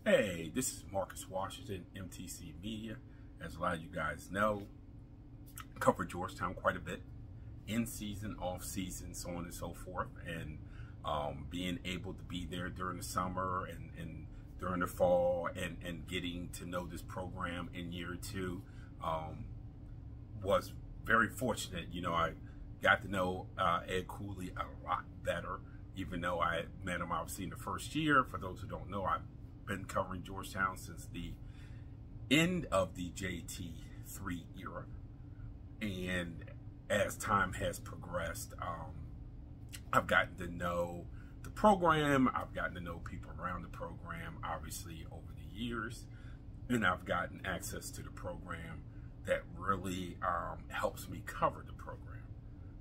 Hey, this is Marcus Washington, MTC Media. As a lot of you guys know, I cover Georgetown quite a bit, in season, off season, so on and so forth. And being able to be there during the summer and during the fall and getting to know this program in year two was very fortunate. You know, I got to know Ed Cooley a lot better, even though I met him obviously in the first year. For those who don't know, I've been covering Georgetown since the end of the JT3 era, and as time has progressed, I've gotten to know the program, I've gotten to know people around the program, obviously over the years, and I've gotten access to the program that really helps me cover the program.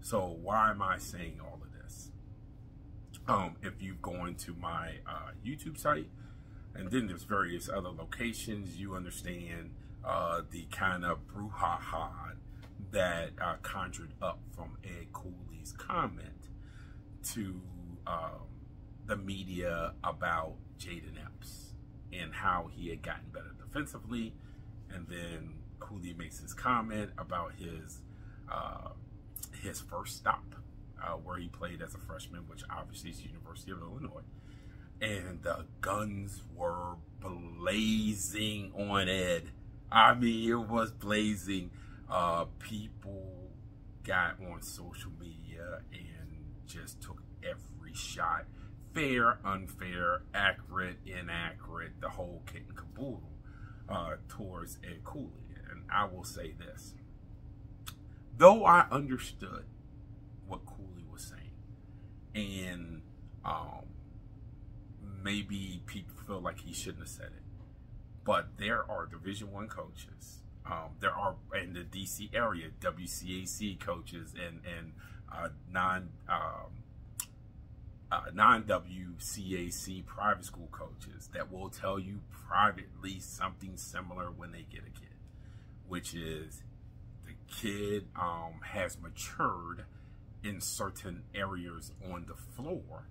So why am I saying all of this? If you've gone to my YouTube site, and then there's various other locations, you understand the kind of brouhaha that conjured up from Ed Cooley's comment to the media about Jaden Epps and how he had gotten better defensively. And then Cooley makes his comment about his first stop where he played as a freshman, which obviously is the University of Illinois. And the guns were blazing on Ed. I mean, it was blazing. People got on social media and just took every shot. Fair, unfair, accurate, inaccurate, the whole kit and caboodle towards Ed Cooley. And I will say this. Though I understood what Cooley was saying, and maybe people feel like he shouldn't have said it, but there are Division I coaches. There are in the DC area WCAC coaches and non-WCAC private school coaches that will tell you privately something similar when they get a kid, which is the kid has matured in certain areas on the floor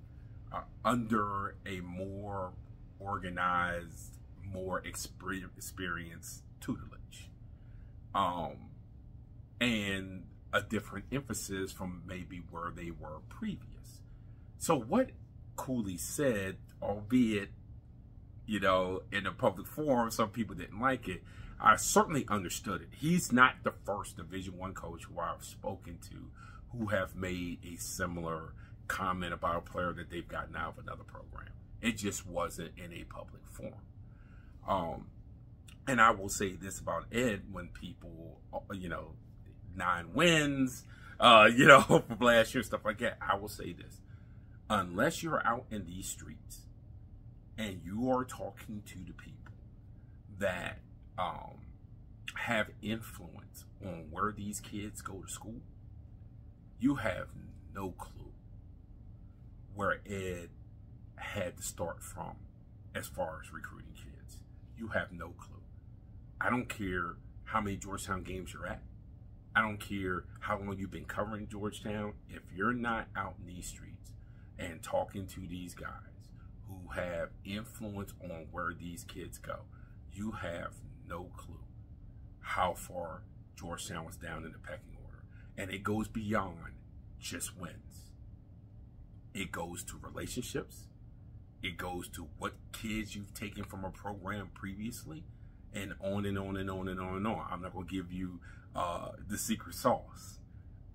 under a more organized, more experienced tutelage, and a different emphasis from maybe where they were previous. So what Cooley said, albeit, you know, in a public forum, some people didn't like it, I certainly understood it. He's not the first Division I coach who I've spoken to who have made a similar comment about a player that they've gotten out of another program. It just wasn't in a public forum. And I will say this about Ed: when people, you know, 9 wins, you know, from last year, stuff like that, I will say this: unless you're out in these streets and you are talking to the people that have influence on where these kids go to school, you have no clue where Ed had to start from as far as recruiting kids. You have no clue. I don't care how many Georgetown games you're at. I don't care how long you've been covering Georgetown. If you're not out in these streets and talking to these guys who have influence on where these kids go, you have no clue how far Georgetown was down in the pecking order. And it goes beyond just wins. It goes to relationships. It goes to what kids you've taken from a program previously, and on and on and on and on and on. I'm not going to give you the secret sauce.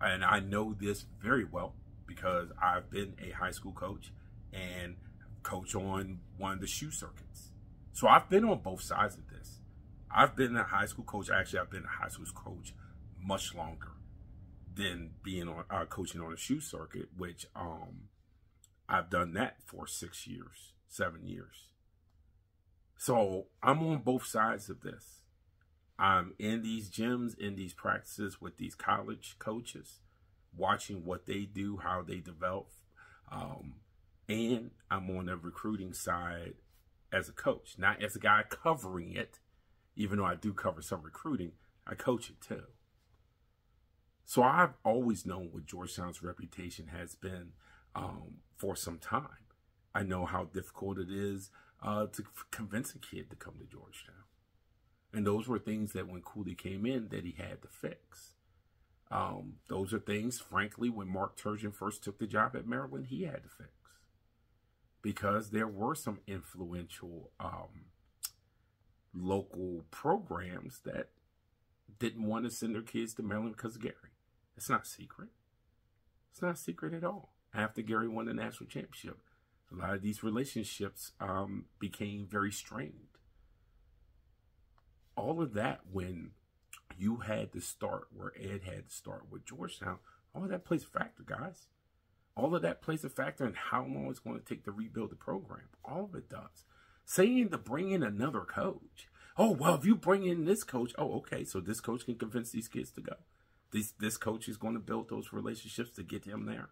And I know this very well because I've been a high school coach and coach on one of the shoe circuits. So I've been on both sides of this. I've been a high school coach. Actually, I've been a high school coach much longer than being on coaching on a shoe circuit, which I've done that for 6 years, 7 years. So I'm on both sides of this. I'm in these gyms, in these practices with these college coaches, watching what they do, how they develop. And I'm on the recruiting side as a coach, not as a guy covering it. Even though I do cover some recruiting, I coach it too. So I've always known what Georgetown's reputation has been for some time. I know how difficult it is to convince a kid to come to Georgetown. And those were things that when Cooley came in that he had to fix. Those are things, frankly, when Mark Turgeon first took the job at Maryland, he had to fix. Because there were some influential local programs that didn't want to send their kids to Maryland because of Gary. It's not secret. It's not secret at all. After Gary won the national championship, a lot of these relationships became very strained. All of that, when you had to start where Ed had to start with Georgetown, all of that plays a factor, guys. All of that plays a factor in how long it's going to take to rebuild the program. All of it does. Saying to bring in another coach. Oh, well, if you bring in this coach, oh, okay, so this coach can convince these kids to go. This coach is going to build those relationships to get him there.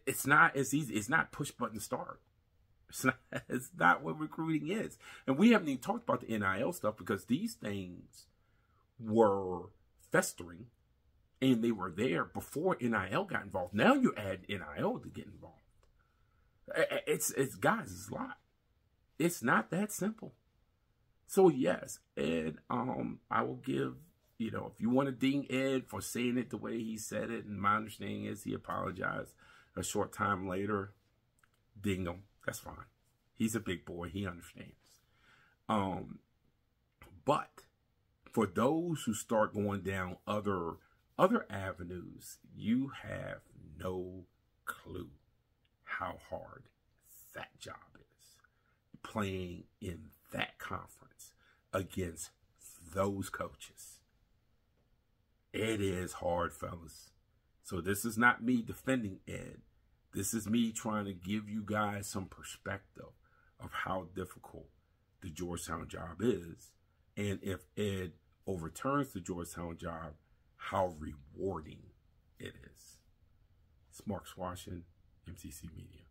It's not as easy. It's not push button start. It's not what recruiting is. And we haven't even talked about the NIL stuff because these things were festering and they were there before NIL got involved. Now you add NIL to get involved. It's guys, it's a lot. It's not that simple. So yes, Ed, I will give, if you want to ding Ed for saying it the way he said it, and my understanding is he apologized a short time later, ding him. That's fine. He's a big boy. He understands. But for those who start going down other avenues, you have no clue how hard that job is. Playing in that conference against those coaches. It is hard, fellas. So this is not me defending Ed. This is me trying to give you guys some perspective of how difficult the Georgetown job is. And if Ed overturns the Georgetown job, how rewarding it is. It's Mark Swashin, MCC Media.